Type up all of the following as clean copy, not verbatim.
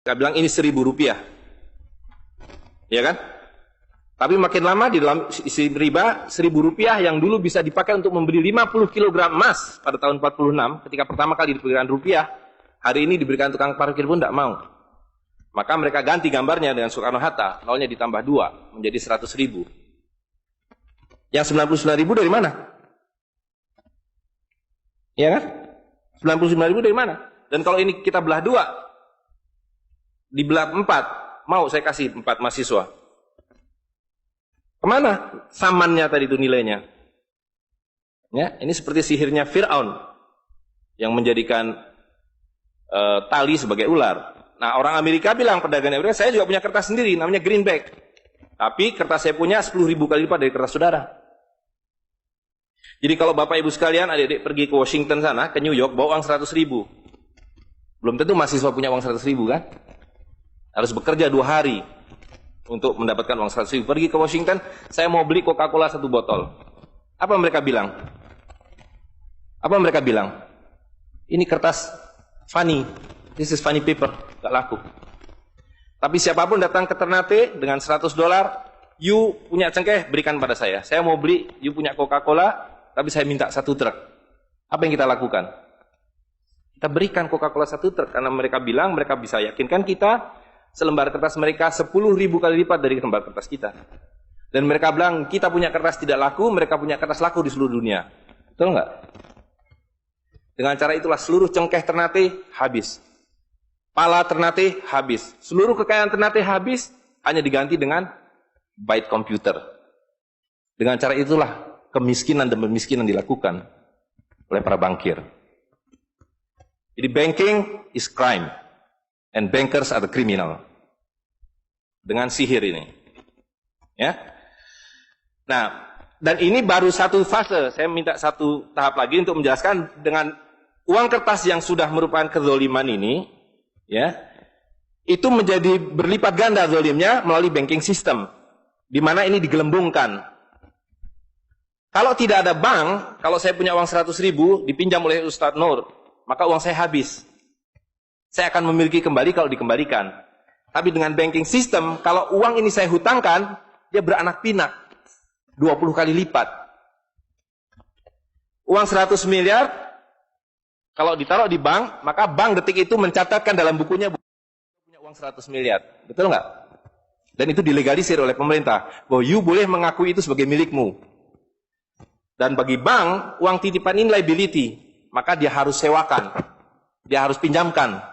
Kita bilang ini Rp1.000, ya kan? Tapi makin lama di dalam isi riba, Rp1.000 yang dulu bisa dipakai untuk membeli 50 kg emas pada tahun 46, ketika pertama kali diberikan rupiah, hari ini diberikan tukang parkir pun tidak mau. Maka mereka ganti gambarnya dengan Soekarno-Hatta, nolnya ditambah 2, menjadi 100.000. Yang 99.000 dari mana? Ya kan? 99.000 dari mana? Dan kalau ini kita belah 2, dibelah 4, mau saya kasih 4 mahasiswa. Kemana samannya tadi itu nilainya? Ya, ini seperti sihirnya Fir'aun yang menjadikan tali sebagai ular. Nah, orang Amerika bilang, pedagang Amerika, saya juga punya kertas sendiri, namanya greenback. Tapi kertas saya punya 10.000 kali lipat dari kertas saudara. Jadi kalau Bapak Ibu sekalian, adik-adik pergi ke Washington sana, ke New York, bawa uang 100.000. Belum tentu mahasiswa punya uang 100.000 kan? Harus bekerja 2 hari untuk mendapatkan uang 100.000. Pergi ke Washington, saya mau beli Coca-Cola 1 botol. Apa mereka bilang? Apa mereka bilang? Ini kertas funny. This is funny paper. Gak laku. Tapi siapapun datang ke Ternate dengan $100, you punya cengkeh, berikan pada saya. Saya mau beli, you punya Coca-Cola, tapi saya minta 1 truk. Apa yang kita lakukan? Kita berikan Coca-Cola 1 truk, karena mereka bilang, mereka bisa yakinkan kita, selembar kertas mereka 10.000 kali lipat dari lembar kertas kita. Dan mereka bilang, kita punya kertas tidak laku, mereka punya kertas laku di seluruh dunia. Betul nggak? Dengan cara itulah seluruh cengkeh Ternate habis. Pala Ternate habis. Seluruh kekayaan Ternate habis, hanya diganti dengan byte komputer. Dengan cara itulah kemiskinan dan pemiskinan dilakukan oleh para bankir. Jadi banking is crime. And bankers are the criminal. Dengan sihir ini. Ya. Nah, dan ini baru satu fase. Saya minta satu tahap lagi untuk menjelaskan dengan uang kertas yang sudah merupakan kezoliman ini, ya, itu menjadi berlipat ganda zolimnya melalui banking system, di mana ini digelembungkan. Kalau tidak ada bank, kalau saya punya uang 100.000 dipinjam oleh Ustadz Nur, maka uang saya habis. Saya akan memiliki kembali kalau dikembalikan. Tapi dengan banking system, kalau uang ini saya hutangkan, dia beranak pinak. 20 kali lipat. Uang 100 miliar, kalau ditaruh di bank, maka bank detik itu mencatatkan dalam bukunya punya uang 100 miliar. Betul nggak? Dan itu dilegalisir oleh pemerintah. Bahwa you boleh mengakui itu sebagai milikmu. Dan bagi bank, uang titipan ini liability. Maka dia harus sewakan. Dia harus pinjamkan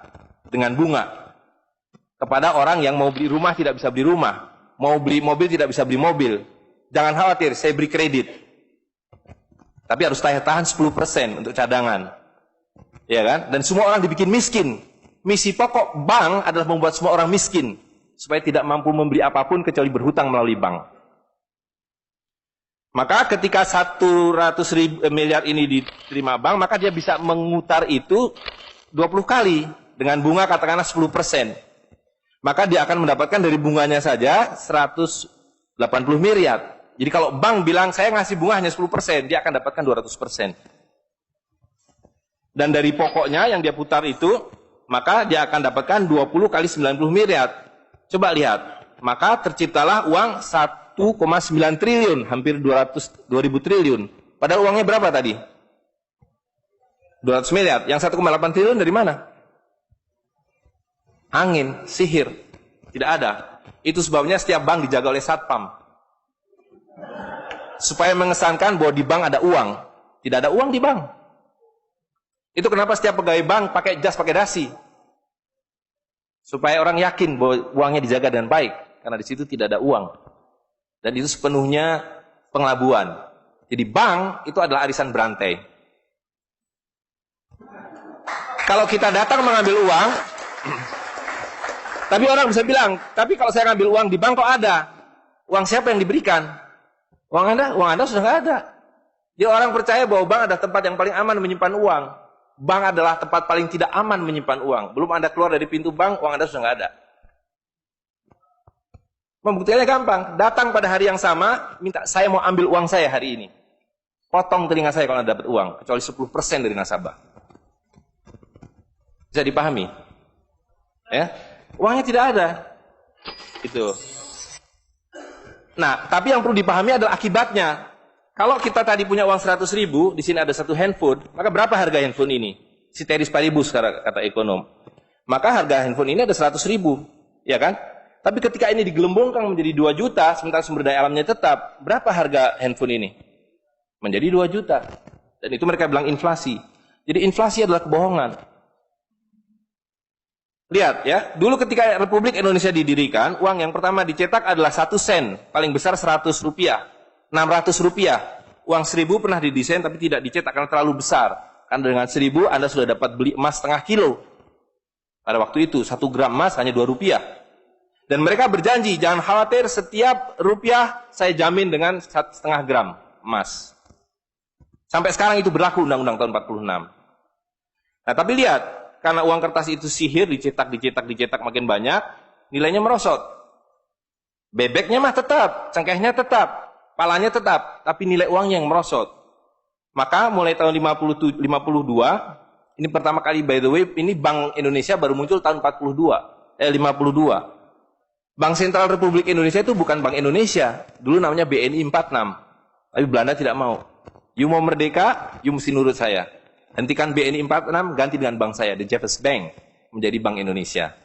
dengan bunga kepada orang yang mau beli rumah tidak bisa beli rumah, mau beli mobil tidak bisa beli mobil. Jangan khawatir, saya beri kredit. Tapi harus tahan 10% untuk cadangan. Ya kan? Dan semua orang dibikin miskin. Misi pokok bank adalah membuat semua orang miskin supaya tidak mampu membeli apapun kecuali berhutang melalui bank. Maka ketika 100 miliar ini diterima bank, maka dia bisa mengutar itu 20 kali dengan bunga katakanlah 10%. Maka dia akan mendapatkan dari bunganya saja 180 miliar. Jadi kalau bank bilang saya ngasih bunga hanya 10%, dia akan dapatkan 200%. Dan dari pokoknya yang dia putar itu, maka dia akan dapatkan 20 kali 90 miliar. Coba lihat, maka terciptalah uang 1,9 triliun, hampir 2.000 triliun. Padahal uangnya berapa tadi? 200 miliar. Yang 1,8 triliun dari mana? Angin, sihir. Tidak ada. Itu sebabnya setiap bank dijaga oleh satpam. Supaya mengesankan bahwa di bank ada uang. Tidak ada uang di bank. Itu kenapa setiap pegawai bank pakai jas, pakai dasi. Supaya orang yakin bahwa uangnya dijaga dengan baik. Karena di situ tidak ada uang. Dan itu sepenuhnya pengelabuan. Jadi bank itu adalah arisan berantai. Kalau kita datang mengambil uang, tapi orang bisa bilang, tapi kalau saya ngambil uang di bank kok ada? Uang siapa yang diberikan? Uang Anda sudah nggak ada. Jadi orang percaya bahwa bank adalah tempat yang paling aman menyimpan uang. Bank adalah tempat paling tidak aman menyimpan uang. Belum Anda keluar dari pintu bank, uang Anda sudah nggak ada. Pembuktiannya gampang. Datang pada hari yang sama, minta saya mau ambil uang saya hari ini. Potong telinga saya kalau Anda dapat uang, kecuali 10% dari nasabah. Bisa dipahami? Ya. Uangnya tidak ada. Itu. Nah, tapi yang perlu dipahami adalah akibatnya. Kalau kita tadi punya uang 100.000, di sini ada satu handphone, maka berapa harga handphone ini? Ceteris paribus kata ekonom. Maka harga handphone ini ada 100.000, ya kan? Tapi ketika ini digelembungkan menjadi 2 juta, sementara sumber daya alamnya tetap, berapa harga handphone ini? Menjadi 2 juta. Dan itu mereka bilang inflasi. Jadi inflasi adalah kebohongan. Lihat ya, dulu ketika Republik Indonesia didirikan, uang yang pertama dicetak adalah 1 sen, paling besar 100 rupiah, 600 rupiah. Uang 1000 pernah didesain tapi tidak dicetak karena terlalu besar. Karena dengan 1000 Anda sudah dapat beli emas setengah kilo. Pada waktu itu 1 gram emas hanya 2 rupiah. Dan mereka berjanji, jangan khawatir, setiap rupiah saya jamin dengan 1,5 gram emas. Sampai sekarang itu berlaku Undang-Undang tahun 46. Nah tapi lihat, karena uang kertas itu sihir, dicetak makin banyak, nilainya merosot. Bebeknya mah tetap, cengkehnya tetap, palanya tetap, tapi nilai uangnya yang merosot. Maka mulai tahun 52, ini pertama kali by the way, ini Bank Indonesia baru muncul tahun 52. Bank Sentral Republik Indonesia itu bukan Bank Indonesia, dulu namanya BNI 46. Tapi Belanda tidak mau. You mau merdeka, you mesti nurut saya. Hentikan BNI 46, ganti dengan bank saya, The Jeffers Bank, menjadi Bank Indonesia.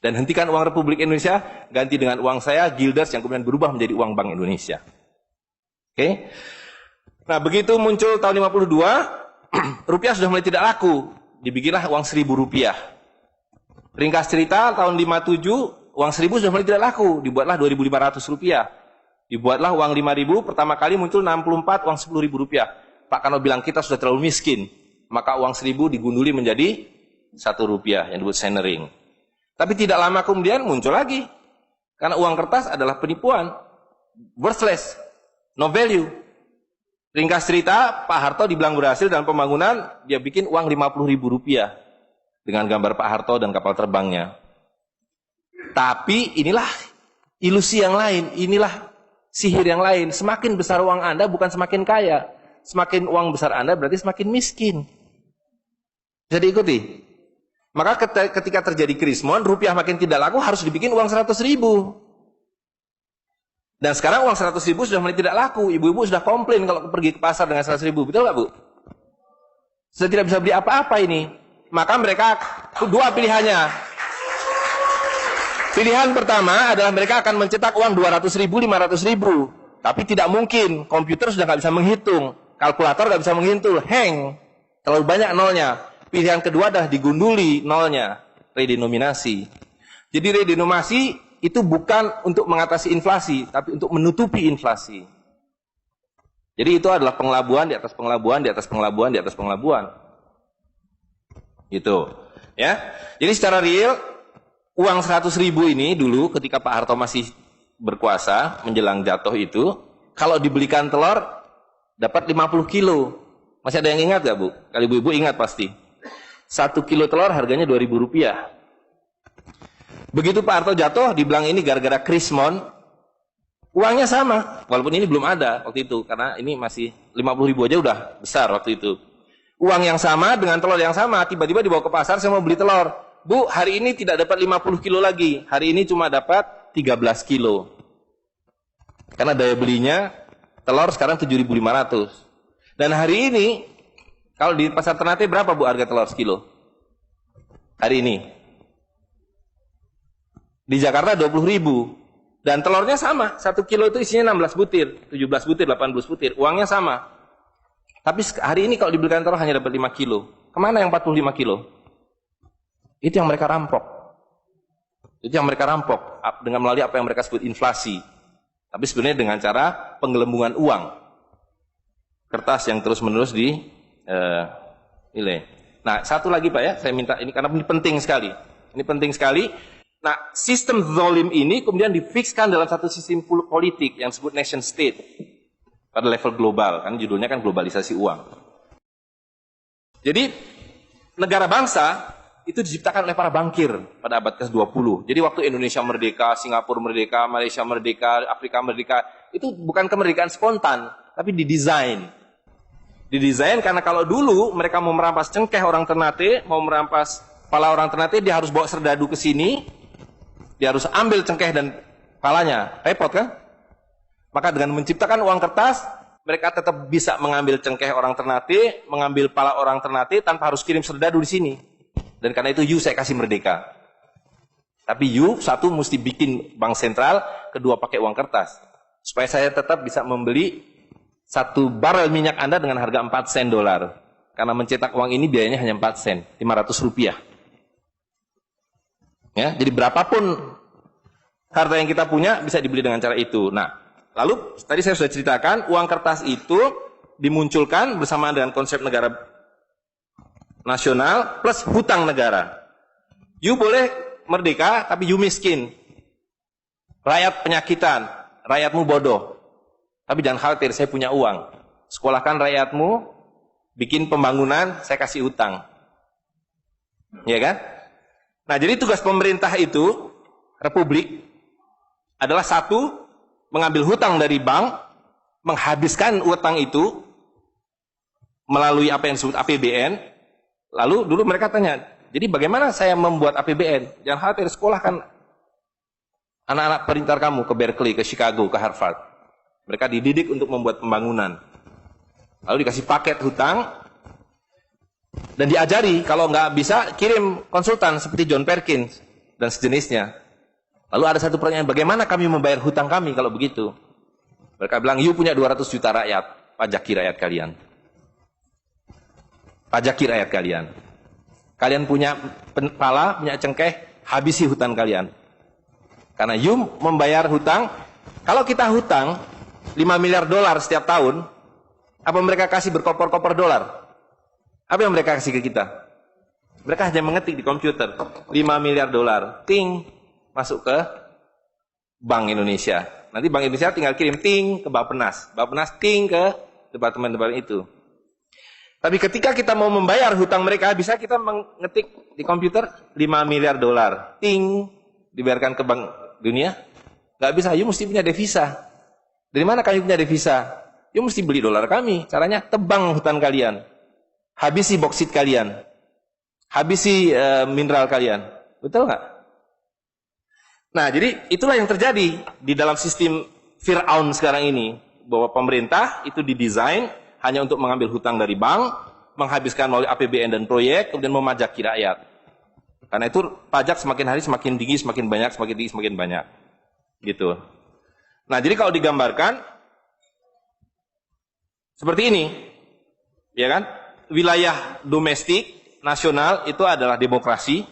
Dan hentikan uang Republik Indonesia, ganti dengan uang saya, Guilders, yang kemudian berubah menjadi uang Bank Indonesia. Oke? Nah, begitu muncul tahun 52, rupiah sudah mulai tidak laku. Dibikinlah uang 1.000 rupiah. Ringkas cerita, tahun 57, uang 1.000 sudah mulai tidak laku. Dibuatlah 2.500 rupiah. Dibuatlah uang 5.000, pertama kali muncul 64, uang 10.000 rupiah. Pak Karno bilang kita sudah terlalu miskin. Maka uang 1.000 digunduli menjadi 1 rupiah yang disebut centering. Tapi tidak lama kemudian muncul lagi. Karena uang kertas adalah penipuan. Worthless. No value. Ringkas cerita, Pak Harto dibilang berhasil dalam pembangunan, dia bikin uang 50.000 rupiah. Dengan gambar Pak Harto dan kapal terbangnya. Tapi inilah ilusi yang lain. Inilah sihir yang lain. Semakin besar uang Anda bukan semakin kaya. Semakin uang besar Anda berarti semakin miskin. Bisa diikuti? Maka ketika terjadi krismon, rupiah makin tidak laku, harus dibikin uang 100.000. Dan sekarang uang 100.000 sudah mulai tidak laku. Ibu-ibu sudah komplain kalau pergi ke pasar dengan 100.000. Betul nggak, Bu? Sudah tidak bisa beli apa-apa ini. Maka mereka dua pilihannya. Pilihan pertama adalah mereka akan mencetak uang 200.000, 500.000. Tapi tidak mungkin. Komputer sudah nggak bisa menghitung. Kalkulator nggak bisa menghitung. Hang. Terlalu banyak nolnya. Pilihan kedua adalah digunduli nolnya. Redenominasi. Jadi redenominasi itu bukan untuk mengatasi inflasi, tapi untuk menutupi inflasi. Jadi itu adalah pengelabuan di atas pengelabuan, di atas pengelabuan, di atas pengelabuan. Gitu. Ya. Jadi secara real, uang 100.000 ini dulu ketika Pak Harto masih berkuasa, menjelang jatuh itu, kalau dibelikan telur, dapat 50 kilo. Masih ada yang ingat gak, Bu? Kalau ibu-ibu ingat pasti. 1 kilo telur harganya 2.000 rupiah. Begitu Pak Harto jatuh, dibilang ini gara-gara krismon, uangnya sama. Walaupun ini belum ada waktu itu, karena ini masih 50.000 aja udah besar waktu itu. Uang yang sama dengan telur yang sama, tiba-tiba dibawa ke pasar, saya mau beli telur. Bu, hari ini tidak dapat 50 kilo lagi. Hari ini cuma dapat 13 kilo. Karena daya belinya, telur sekarang 7.500. Dan hari ini, kalau di pasar Ternate berapa, Bu, harga telur sekilo? Hari ini. Di Jakarta 20.000. Dan telurnya sama. 1 kilo itu isinya 16 butir, 17 butir, 18 butir. Uangnya sama. Tapi hari ini kalau dibelikan telur hanya dapat 5 kilo. Kemana yang 45 kilo? Itu yang mereka rampok. Itu yang mereka rampok. Dengan melalui apa yang mereka sebut inflasi. Tapi sebenarnya dengan cara penggelembungan uang. Kertas yang terus-menerus nilai. Nah, satu lagi Pak ya, saya minta ini karena ini penting sekali. Ini penting sekali. Nah, sistem zalim ini kemudian difikskan dalam satu sistem politik yang disebut nation state pada level global, kan judulnya kan globalisasi uang. Jadi negara bangsa itu diciptakan oleh para bankir pada abad ke-20. Jadi waktu Indonesia merdeka, Singapura merdeka, Malaysia merdeka, Afrika merdeka, itu bukan kemerdekaan spontan, tapi didesain. Didesain karena kalau dulu mereka mau merampas cengkeh orang Ternate, mau merampas kepala orang Ternate, dia harus bawa serdadu ke sini. Dia harus ambil cengkeh dan palanya. Repot kan? Maka dengan menciptakan uang kertas, mereka tetap bisa mengambil cengkeh orang Ternate, mengambil pala orang Ternate tanpa harus kirim serdadu di sini. Dan karena itu saya kasih merdeka. Tapi satu mesti bikin bank sentral, kedua pakai uang kertas. Supaya saya tetap bisa membeli 1 barel minyak Anda dengan harga 4 sen dolar. Karena mencetak uang ini biayanya hanya 4 sen, 500 rupiah. Ya, jadi berapapun harta yang kita punya bisa dibeli dengan cara itu. Nah, lalu tadi saya sudah ceritakan uang kertas itu dimunculkan bersama dengan konsep negara nasional plus hutang negara. You boleh merdeka tapi you miskin. Rakyat penyakitan, rakyatmu bodoh. Tapi jangan khawatir, saya punya uang. Sekolahkan rakyatmu, bikin pembangunan, saya kasih hutang. Ya kan? Nah, jadi tugas pemerintah itu, republik, adalah satu, mengambil hutang dari bank, menghabiskan utang itu, melalui apa yang disebut APBN. Lalu dulu mereka tanya, jadi bagaimana saya membuat APBN? Jangan khawatir, sekolahkan anak-anak pintar kamu ke Berkeley, ke Chicago, ke Harvard. Mereka dididik untuk membuat pembangunan. Lalu dikasih paket hutang, dan diajari, kalau nggak bisa, kirim konsultan seperti John Perkins dan sejenisnya. Lalu ada satu pertanyaan, bagaimana kami membayar hutang kami kalau begitu? Mereka bilang, you punya 200 juta rakyat, pajaki rakyat kalian. Pajaki rakyat kalian. Kalian punya pala, punya cengkeh, habisi hutang kalian. Karena you membayar hutang, kalau kita hutang 5 miliar dolar setiap tahun, apa mereka kasih berkoper-koper dolar? Apa yang mereka kasih ke kita? Mereka hanya mengetik di komputer 5 miliar dolar, ting, masuk ke Bank Indonesia. Nanti Bank Indonesia tinggal kirim ting ke Bappenas, Bappenas ting ke departemen-departemen itu. Tapi ketika kita mau membayar hutang mereka, bisa kita mengetik di komputer 5 miliar dolar, ting, dibayarkan ke Bank Dunia? Nggak bisa, you mesti punya devisa. Dari mana kami punya devisa? You mesti beli dolar kami. Caranya tebang hutan kalian. Habisi boksit kalian. Habisi mineral kalian. Betul nggak? Nah, jadi itulah yang terjadi di dalam sistem Fir'aun sekarang ini. Bahwa pemerintah itu didesain hanya untuk mengambil hutang dari bank, menghabiskan melalui APBN dan proyek, kemudian memajaki rakyat. Karena itu pajak semakin hari semakin tinggi, semakin banyak, semakin tinggi, semakin banyak. Gitu. Nah, jadi kalau digambarkan seperti ini, ya kan? Wilayah domestik nasional itu adalah demokrasi.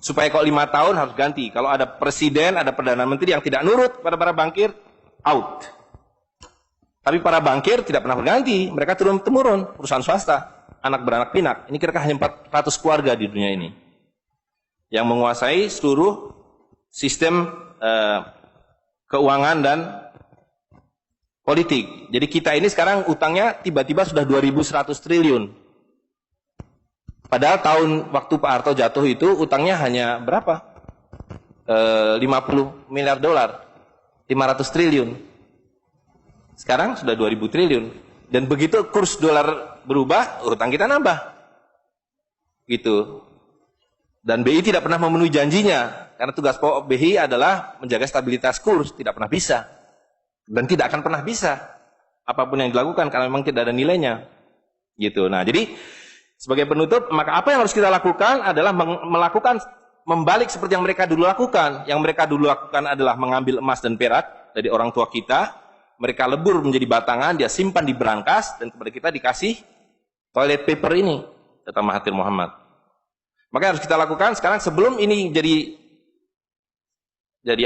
Supaya kalau 5 tahun harus ganti. Kalau ada presiden, ada perdana menteri yang tidak nurut pada para bankir, out. Tapi para bankir tidak pernah berganti. Mereka turun-temurun, perusahaan swasta, anak beranak pinak. Ini kira-kira hanya 400 keluarga di dunia ini yang menguasai seluruh sistem keuangan dan politik. Jadi kita ini sekarang utangnya tiba-tiba sudah 2.100 triliun. Padahal tahun waktu Pak Harto jatuh itu utangnya hanya berapa? 50 miliar dolar. 500 triliun. Sekarang sudah 2.000 triliun. Dan begitu kurs dolar berubah, utang kita nambah. Gitu. Dan BI tidak pernah memenuhi janjinya. Karena tugas pokok BI adalah menjaga stabilitas kurs. Tidak pernah bisa. Dan tidak akan pernah bisa. Apapun yang dilakukan karena memang tidak ada nilainya. Gitu. Nah, jadi sebagai penutup, maka apa yang harus kita lakukan adalah membalik seperti yang mereka dulu lakukan. Yang mereka dulu lakukan adalah mengambil emas dan perak dari orang tua kita. Mereka lebur menjadi batangan, dia simpan di berangkas, dan kepada kita dikasih toilet paper ini, kata Mahathir Muhammad. Maka yang harus kita lakukan sekarang sebelum ini jadi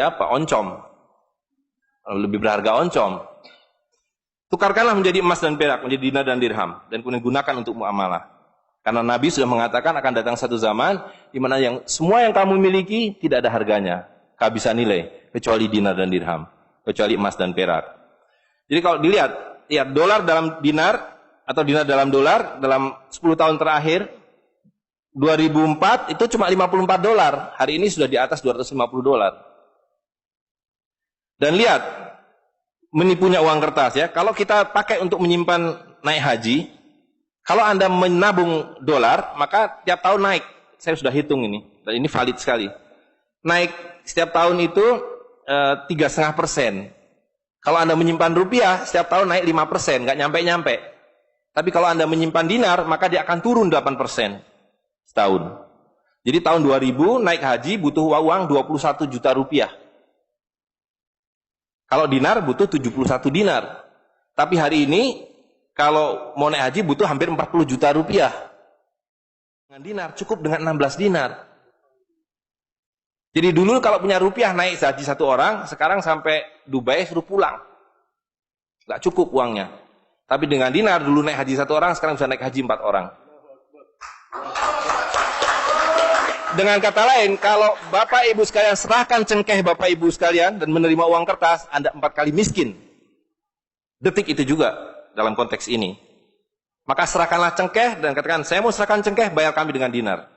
apa? Oncom. Lebih berharga oncom. Tukarkanlah menjadi emas dan perak, menjadi dinar dan dirham, dan kemudian gunakan untuk muamalah. Karena Nabi sudah mengatakan akan datang satu zaman di mana semua yang kamu miliki tidak ada harganya, kehabisan nilai, kecuali dinar dan dirham, kecuali emas dan perak. Jadi kalau dilihat, ya dolar dalam dinar atau dinar dalam dolar dalam 10 tahun terakhir 2004 itu cuma 54 dolar. Hari ini sudah di atas 250 dolar. Dan lihat, menipunya uang kertas ya. Kalau kita pakai untuk menyimpan naik haji, kalau Anda menabung dolar, maka tiap tahun naik. Saya sudah hitung ini, dan ini valid sekali. Naik setiap tahun itu 3,5%. Kalau Anda menyimpan rupiah, setiap tahun naik 5%, nggak nyampe-nyampe. Tapi kalau Anda menyimpan dinar, maka dia akan turun 8% setahun. Jadi tahun 2000 naik haji butuh uang 21 juta rupiah. Kalau dinar butuh 71 dinar. Tapi hari ini kalau mau naik haji butuh hampir 40 juta rupiah. Dengan dinar cukup dengan 16 dinar. Jadi dulu kalau punya rupiah naik haji satu orang, sekarang sampai Dubai suruh pulang. Nggak cukup uangnya. Tapi dengan dinar dulu naik haji satu orang, sekarang bisa naik haji 4 orang. Dengan kata lain, kalau Bapak Ibu sekalian serahkan cengkeh Bapak Ibu sekalian dan menerima uang kertas, Anda 4 kali miskin. Detik itu juga dalam konteks ini. Maka serahkanlah cengkeh dan katakan, saya mau serahkan cengkeh, bayar kami dengan dinar.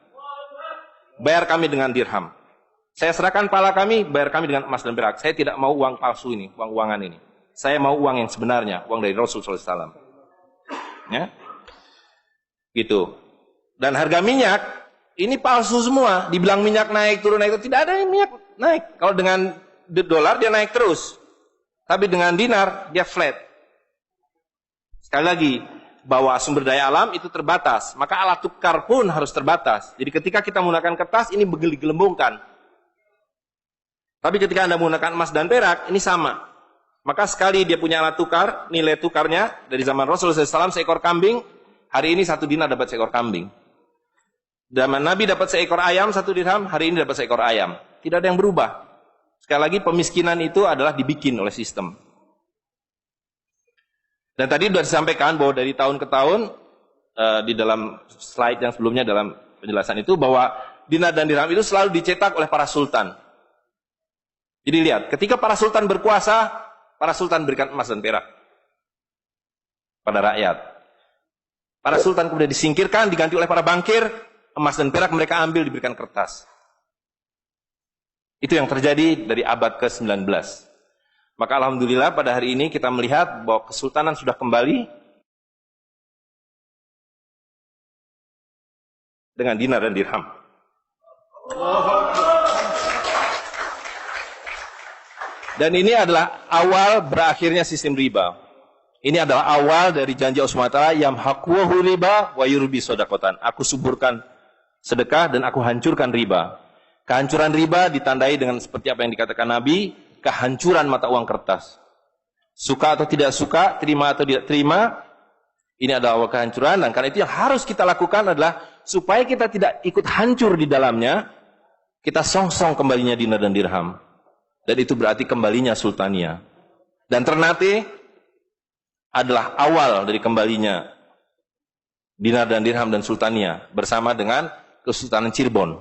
Bayar kami dengan dirham. Saya serahkan pala kami, bayar kami dengan emas dan perak. Saya tidak mau uang palsu ini, uang-uangan ini. Saya mau uang yang sebenarnya, uang dari Rasul SAW. Ya, gitu. Dan harga minyak ini palsu semua. Dibilang minyak naik, turun naik, tidak ada yang minyak naik. Kalau dengan dolar dia naik terus. Tapi dengan dinar dia flat. Sekali lagi, bahwa sumber daya alam itu terbatas. Maka alat tukar pun harus terbatas. Jadi ketika kita menggunakan kertas, ini digelembungkan. Tapi ketika Anda menggunakan emas dan perak, ini sama. Maka sekali dia punya alat tukar, nilai tukarnya dari zaman Rasulullah SAW seekor kambing, hari ini 1 dinar dapat seekor kambing. Zaman Nabi dapat seekor ayam 1 dirham, hari ini dapat seekor ayam. Tidak ada yang berubah. Sekali lagi pemiskinan itu adalah dibikin oleh sistem. Dan tadi sudah disampaikan bahwa dari tahun ke tahun, di dalam slide yang sebelumnya dalam penjelasan itu, bahwa dinar dan dirham itu selalu dicetak oleh para sultan. Jadi lihat, ketika para sultan berkuasa, para sultan berikan emas dan perak pada rakyat. Para sultan kemudian disingkirkan, diganti oleh para bankir, emas dan perak mereka ambil, diberikan kertas. Itu yang terjadi dari abad ke-19. Maka alhamdulillah pada hari ini kita melihat bahwa kesultanan sudah kembali dengan dinar dan dirham. Dan ini adalah awal berakhirnya sistem riba. Ini adalah awal dari janji Allah SWT, yamhaqwahu riba wa yurbi sodakotan. Aku suburkan sedekah dan aku hancurkan riba. Kehancuran riba ditandai dengan seperti apa yang dikatakan Nabi, kehancuran mata uang kertas. Suka atau tidak suka, terima atau tidak terima, ini adalah awal kehancuran. Dan karena itu yang harus kita lakukan adalah supaya kita tidak ikut hancur di dalamnya, kita songsong kembalinya dinar dan dirham. Dan itu berarti kembalinya sultania. Dan Ternate adalah awal dari kembalinya dinar dan dirham dan sultania bersama dengan Kesultanan Cirebon,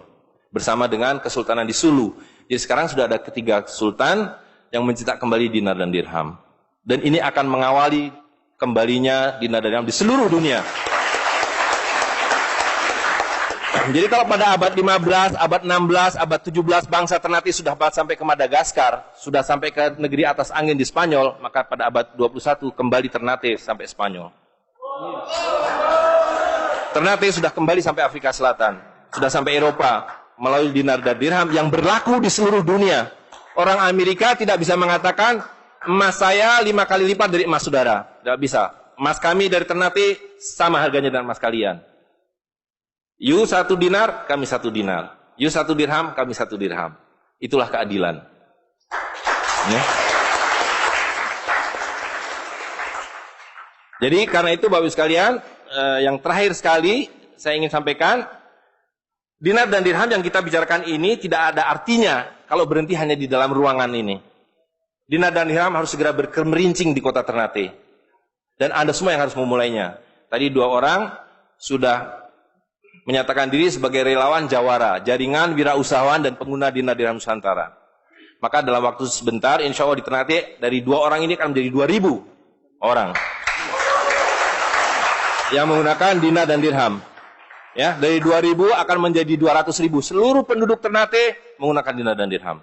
bersama dengan Kesultanan di Sulu. Jadi sekarang sudah ada 3 sultan yang mencetak kembali dinar dan dirham. Dan ini akan mengawali kembalinya dinar dan dirham di seluruh dunia. Jadi kalau pada abad 15, abad 16, abad 17 bangsa Ternate sudah sampai ke Madagaskar, sudah sampai ke negeri atas angin di Spanyol, maka pada abad 21 kembali Ternate sampai Spanyol. Ternate sudah kembali sampai Afrika Selatan, sudah sampai Eropa melalui dinar dan dirham yang berlaku di seluruh dunia. Orang Amerika tidak bisa mengatakan emas saya 5 kali lipat dari emas saudara, tidak bisa. Emas kami dari Ternate sama harganya dengan emas kalian. You 1 dinar, kami 1 dinar. You 1 dirham, kami 1 dirham. Itulah keadilan. Ya. Jadi karena itu Bapak Ibu sekalian, yang terakhir sekali saya ingin sampaikan, dinar dan dirham yang kita bicarakan ini tidak ada artinya kalau berhenti hanya di dalam ruangan ini. Dinar dan dirham harus segera berkemerincing di kota Ternate. Dan Anda semua yang harus memulainya. Tadi 2 orang sudah menyatakan diri sebagai relawan jawara, jaringan wirausahawan dan pengguna dinar dirham Nusantara. Maka dalam waktu sebentar, insya Allah di Ternate, dari 2 orang ini akan menjadi 2.000 orang yang menggunakan dinar dan dirham. Ya, dari 2.000 akan menjadi 200.000. Seluruh penduduk Ternate menggunakan dinar dan dirham.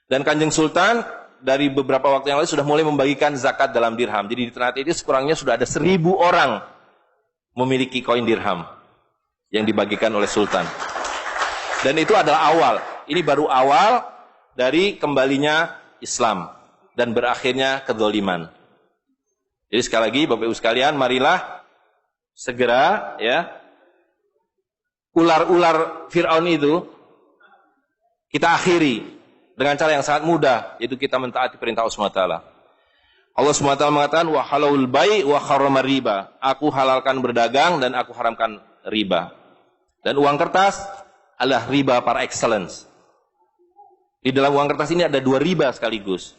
Dan Kanjeng Sultan dari beberapa waktu yang lalu sudah mulai membagikan zakat dalam dirham. Jadi di Ternate itu sekurangnya sudah ada 1.000 orang memiliki koin dirham yang dibagikan oleh Sultan. Dan itu adalah awal. Ini baru awal, dari kembalinya Islam dan berakhirnya kedzaliman. Jadi sekali lagi Bapak Ibu sekalian, marilah segera ya ular-ular Fir'aun itu kita akhiri dengan cara yang sangat mudah, yaitu kita mentaati perintah Allah SWT. Allah SWT mengatakan wa halalul bai' wa harramar riba. Aku halalkan berdagang dan aku haramkan riba. Dan uang kertas adalah riba par excellence. Di dalam uang kertas ini ada 2 riba sekaligus.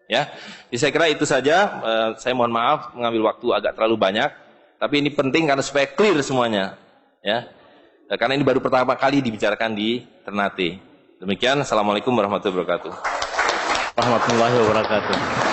Ya, jadi saya kira itu saja. Saya mohon maaf mengambil waktu agak terlalu banyak, tapi ini penting karena supaya clear semuanya. Ya, karena ini baru pertama kali dibicarakan di Ternate. Demikian, assalamualaikum warahmatullahi wabarakatuh. Warahmatullahi wabarakatuh.